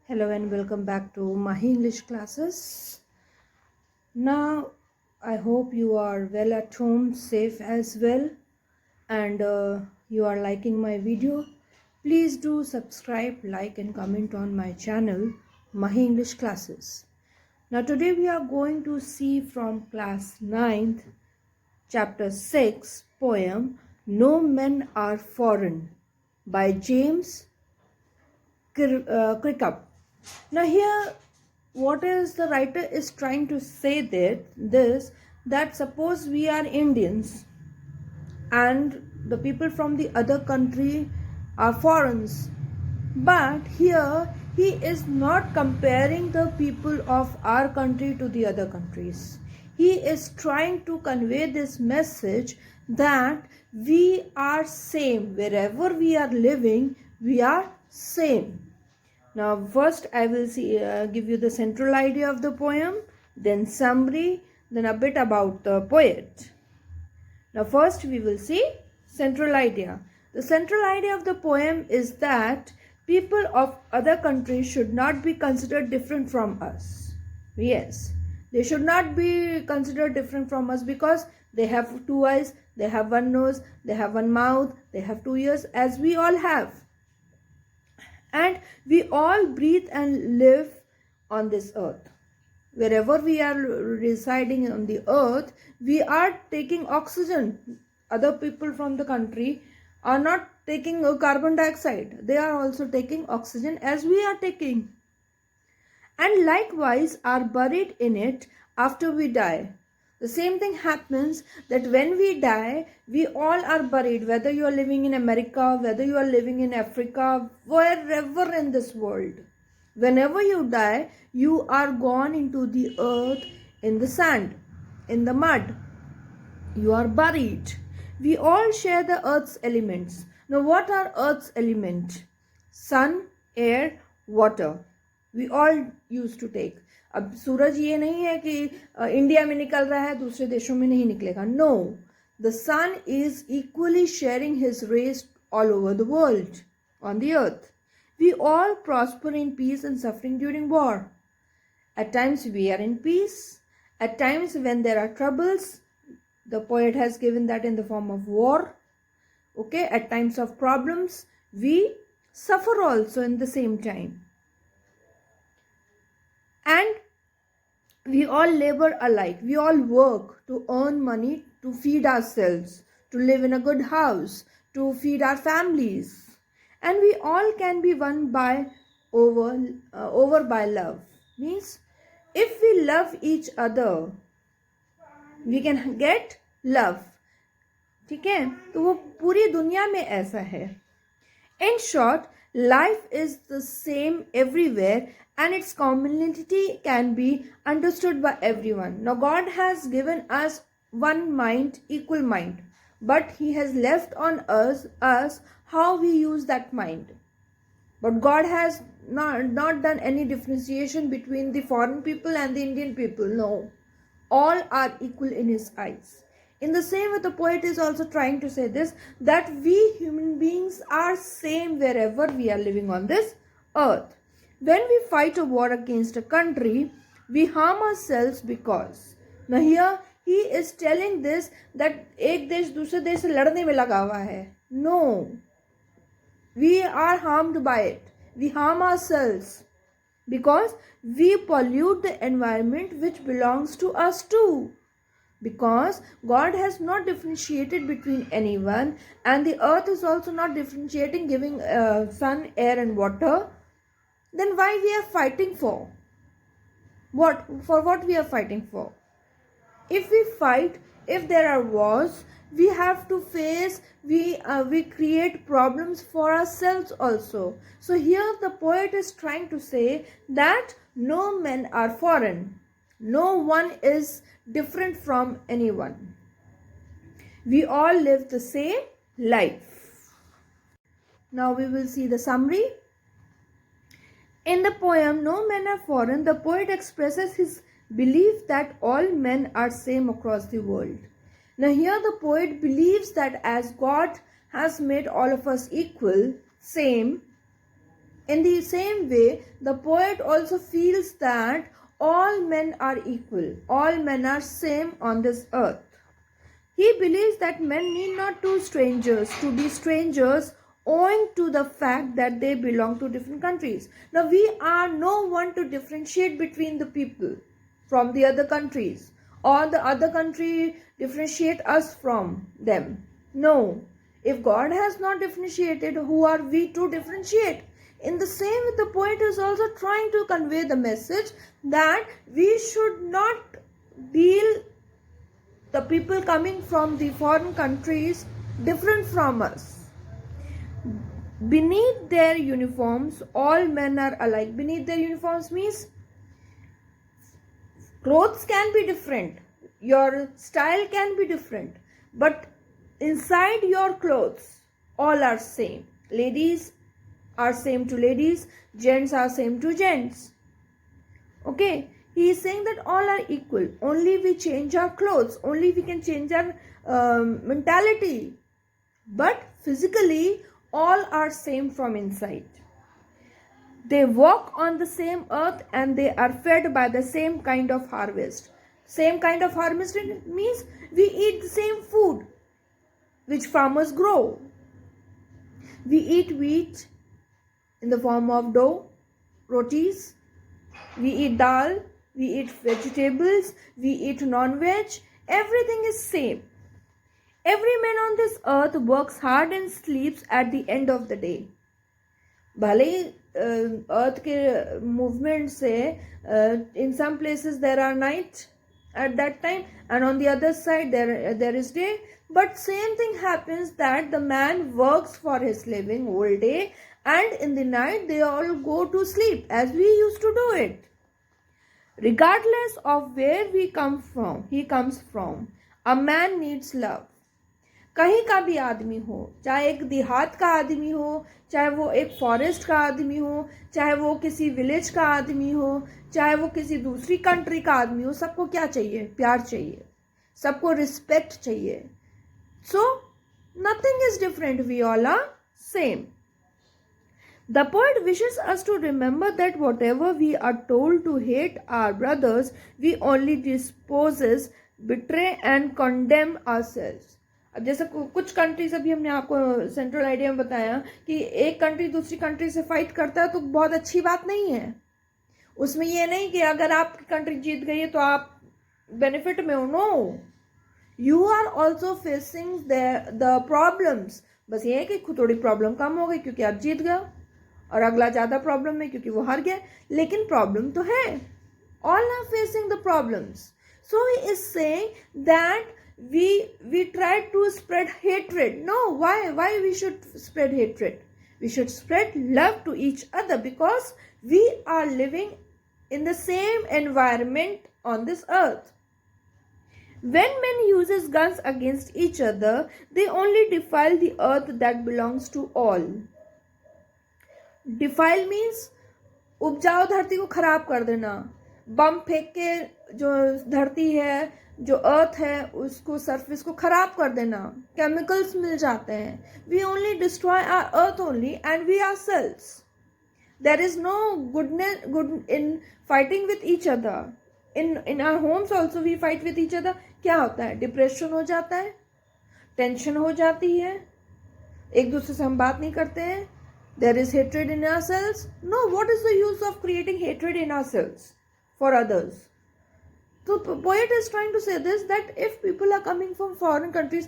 Hello and welcome back to Mahi English classes. Now, I hope you are well at home, safe as well, and you are liking my video. Please do subscribe, like, and comment on my channel, Mahi English classes. Now, today we are going to see from class 9th, chapter 6, poem No Men Are Foreign by James Critchup. Now here what is the writer is trying to say that suppose we are Indians and the people from the other country are foreigners, but here he is not comparing the people of our country to the other countries. He is trying to convey this message that we are same wherever we are living, we are same. Now first I will give you the central idea of the poem, then summary, then a bit about the poet. Now first we will see central idea. The central idea of the poem is that people of other countries should not be considered different from us. Yes, they should not be considered different from us because they have two eyes, they have one nose, they have one mouth, they have 2 ears as we all have. And we all breathe and live on this earth. Wherever we are residing on the earth, we are taking oxygen. Other people from the country are not taking carbon dioxide. They are also taking oxygen as we are taking. And likewise are buried in it after we die. The same thing happens that when we die, we all are buried, whether you are living in America, whether you are living in Africa, wherever in this world. Whenever you die, you are gone into the earth, in the sand, in the mud. You are buried. We all share the earth's elements. Now what are earth's elements? Sun, air, water. We all used to take. अब सूरज ये नहीं है कि India में निकल रहा है दूसरे देशों में नहीं निकलेगा. No, the sun is equally sharing his rays all over the world on the earth. We all prosper in peace and suffering during war. At times we are in peace. At times when there are troubles, the poet has given that in the form of war. Okay, at times of problems, we suffer also in the same time. And we all labor alike. We all work to earn money to feed ourselves, to live in a good house, to feed our families. And we all can be won by over by love. Means if we love each other, we can get love. ठीक है, तो वो पूरी दुनिया में ऐसा है. In short, life is the same everywhere and its commonality can be understood by everyone. Now God has given us one mind, equal mind, but He has left on us how we use that mind. But God has not done any differentiation between the foreign people and the Indian people. No, all are equal in His eyes. In the same way, the poet is also trying to say this, that we human beings are same wherever we are living on this earth. When we fight a war against a country, we harm ourselves because. Now here he is telling this that एक देश दूसरे देश से लड़ने में लगा हुआ है. No, we are harmed by it. We harm ourselves because we pollute the environment which belongs to us too. Because God has not differentiated between anyone, and the earth is also not differentiating, giving sun, air and water. Then why we are fighting for? For what we are fighting for? If we fight, if there are wars, we have to face, we create problems for ourselves also. So here the poet is trying to say that no men are foreign. No one is different from anyone. We all live the same life. Now we will see the summary. In the poem No Men Are Foreign, the poet expresses his belief that all men are same across the world. Now here the poet believes that as God has made all of us equal, same, In the same way, the poet also feels that all men are equal, all men are same on this earth. He believes that men need not to be strangers owing to the fact that they belong to different countries. Now we are no one to differentiate between the people from the other countries, or the other country differentiate us from them. No. If God has not differentiated, who are we to differentiate? In the same way, the poet is also trying to convey the message that we should not deal the people coming from the foreign countries different from us. Beneath their uniforms, all men are alike. Beneath their uniforms means clothes can be different, your style can be different, but inside your clothes, all are same. Ladies are same to ladies, gents are same to gents. Okay, he is saying that all are equal. Only we change our clothes, only we can change our mentality. But physically, all are same from inside. They walk on the same earth and they are fed by the same kind of harvest. Same kind of harvest means we eat the same food which farmers grow. We eat wheat in the form of dough, rotis. We eat dal, we eat vegetables, we eat non-veg. Everything is same. Every man on this earth works hard and sleeps at the end of the day. भले ही अर्थ के movement से in some places there are night at that time, and on the other side there is day, but same thing happens that the man works for his living whole day, and in the night they all go to sleep as we used to do it. Regardless of where he comes from, a man needs love. कहीं का भी आदमी हो, चाहे एक देहात का आदमी हो, चाहे वो एक फॉरेस्ट का आदमी हो, चाहे वो किसी विलेज का आदमी हो, चाहे वो किसी दूसरी कंट्री का आदमी हो, सबको क्या चाहिए? प्यार चाहिए, सबको रिस्पेक्ट चाहिए. So nothing is different, we all are same. The poet wishes us to remember that whatever we are told to hate our brothers, we only disposes, betray and condemn ourselves. अब जैसे कुछ countries, अभी हमने आपको central idea में बताया कि एक कंट्री दूसरी कंट्री से फाइट करता है तो बहुत अच्छी बात नहीं है. उसमें ये नहीं कि अगर आपकी कंट्री जीत गई है तो आप बेनिफिट में हो. No, you are also facing the problems. बस ये है कि थोड़ी प्रॉब्लम कम हो गई क्योंकि आप जीत गए, और अगला ज़्यादा प्रॉब्लम में क्योंकि वो हार गया, लेकिन प्रॉब्लम तो है. All are facing the problems. So he is saying that we try to spread hatred. No, why we should spread hatred? We should spread love to each other because we are living in the same environment on this earth. When men uses guns against each other, they only defile the earth that belongs to all. Defile means उपजाऊ धरती को खराब कर देना. बम फेंक के जो धरती है, जो अर्थ है, उसको सरफेस को खराब कर देना. केमिकल्स मिल जाते हैं. We only destroy our earth only and we ourselves. There is no good in fighting with each other. In our homes also we fight with each other. क्या होता है? डिप्रेशन हो जाता है, टेंशन हो जाती है, एक दूसरे से हम बात नहीं करते हैं. There is hatred in ourselves. No, what is the use of creating hatred in ourselves for others? So poet is trying to say this, that if people are coming from foreign countries,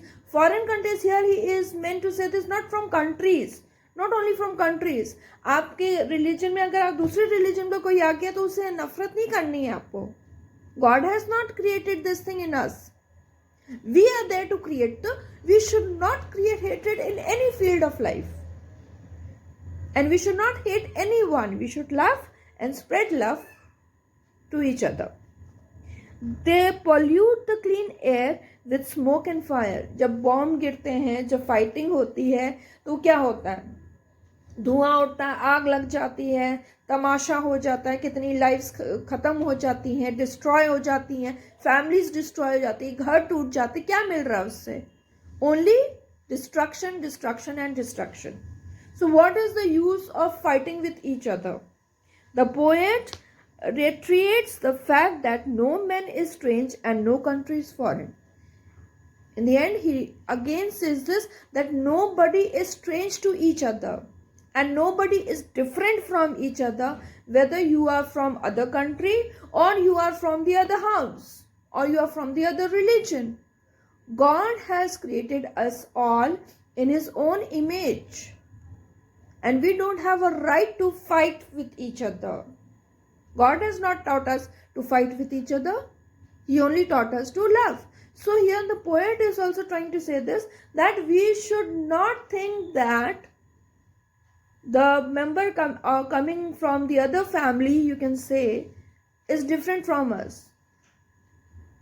here he is meant to say this, not from countries, not only from countries. आपके religion में अगर आप दूसरे religion का कोई आ गया तो उसे नफरत नहीं करनी है आपको. God has not created this thing in us. We are there to create. We should not create hatred in any field of life. And we should not hate anyone. We should love and spread love to each other. They pollute the clean air with smoke and fire. जब bomb गिरते हैं, जब fighting होती है तो क्या होता है? धुआं उठता है, आग लग जाती है, तमाशा हो जाता है, कितनी लाइफ्स खत्म हो जाती हैं, डिस्ट्रॉय हो जाती हैं, फैमिलीज डिस्ट्रॉय हो जाती है, घर टूट जाते. क्या मिल रहा है उससे? Only destruction, destruction and destruction. So, what is the use of fighting with each other? The poet reiterates the fact that no man is strange and no country is foreign. In the end, he again says this, that nobody is strange to each other and nobody is different from each other, whether you are from other country or you are from the other house or you are from the other religion. God has created us all in his own image, and we don't have a right to fight with each other. God has not taught us to fight with each other. He only taught us to love. So here the poet is also trying to say this, that we should not think that the member coming from the other family, you can say, is different from us,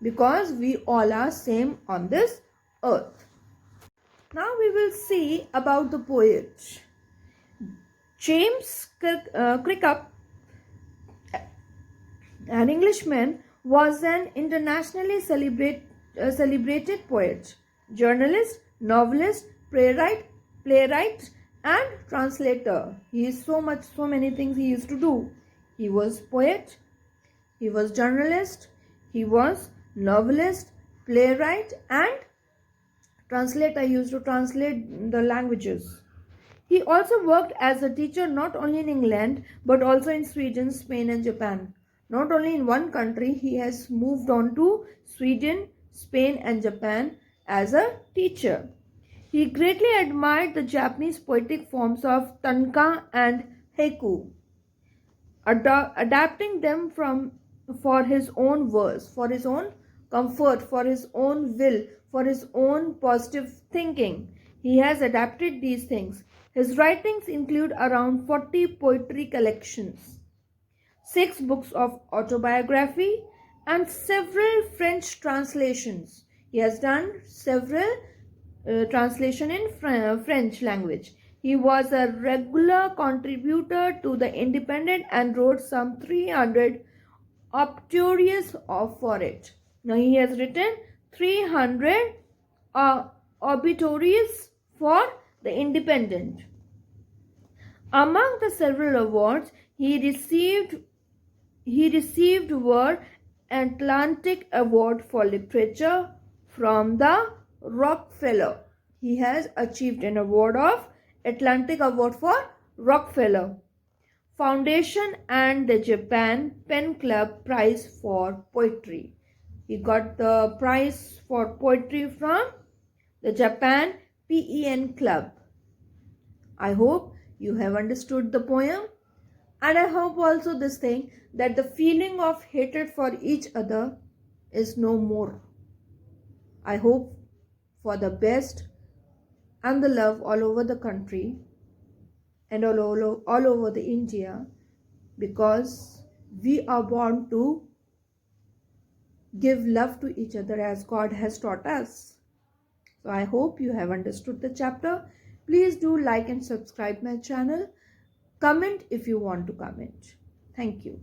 because we all are same on this earth. Now we will see about the poet. James Crirkup, an Englishman, was an internationally celebrated poet, journalist, novelist, playwright, and translator. He is so many things he used to do. He was poet, he was journalist, he was novelist, playwright, and translator. He used to translate the languages. He also worked as a teacher not only in England but also in Sweden, Spain, and Japan. Not only in one country, he has moved on to Sweden, Spain, and Japan as a teacher. He greatly admired the Japanese poetic forms of tanka and haiku, adapting them for his own verse, for his own comfort, for his own will, for his own positive thinking. He has adapted these things. His writings include around 40 poetry collections, 6 books of autobiography, and several French translations. He has done several translation in French language. He was a regular contributor to The Independent and wrote some 300 obituaries for it. Now he has written 300 obituaries for The Independent. Among the several awards he received were Atlantic Award for Literature from the Rockefeller. He has achieved an award of Atlantic Award for Rockefeller Foundation and the Japan Pen Club Prize for Poetry. He got the prize for poetry from the Japan PEN Club. I hope you have understood the poem, and I hope also this thing, that the feeling of hatred for each other is no more. I hope for the best and the love all over the country and all over the India, because we are born to give love to each other as God has taught us. So I hope you have understood the chapter. Please do like and subscribe my channel. Comment if you want to comment. Thank you.